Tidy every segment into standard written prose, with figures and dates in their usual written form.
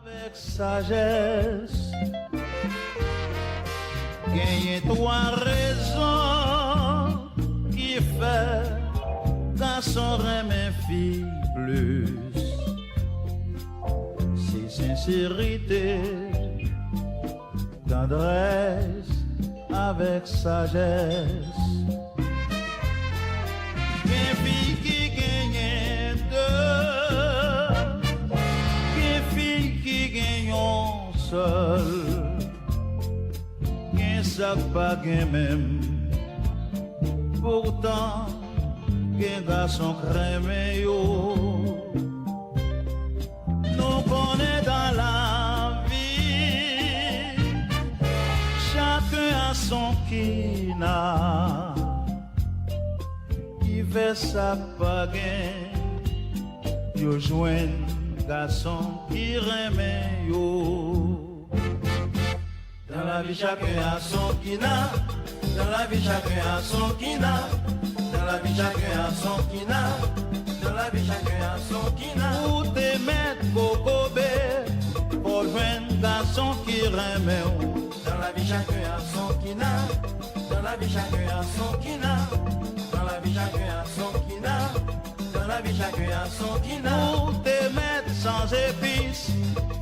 Avec sagesse, gagne trois raisons qui fait garçon remet fille plus. C'est sincérité, tendresse avec sagesse. Une fille qui gagne deux, une fille qui gagne seul, qu'un sac pas gagne même. Pourtant, qu'un garçon crème yo. Nous connaissons dans la vie, chacun a son kina. Qui fait sa baguette, yo jouen garçon qui remet yo. Dans la vie chacun a son kina, dans la vie chacun a son kina, dans la vie chacun a son kina, dans la vie chacun a son kina. Ou te mettre bobobé, pour joindre garçon qui remet yo. Dans la vie chacun a son kina, dans la vie chacun a son kina. Dans la vie chacun a son kina, dans la vie chacun a son kina. Pour te mettre sans épices,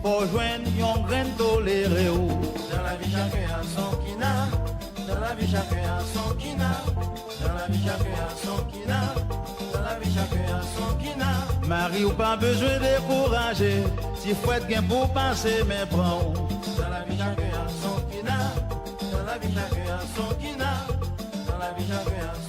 pour joindre yon grain toléré. Dans la vie chacun a son kina, dans la vie chacun a son kina, dans la vie chacun a son kina, dans la vie chacun a son kina. Marie ou pas besoin de décourager, si fouette gain pour passer mais prends. Dans la vie chacun a son kina, dans la vie chacun a son kina, dans la vie chacun a son kina.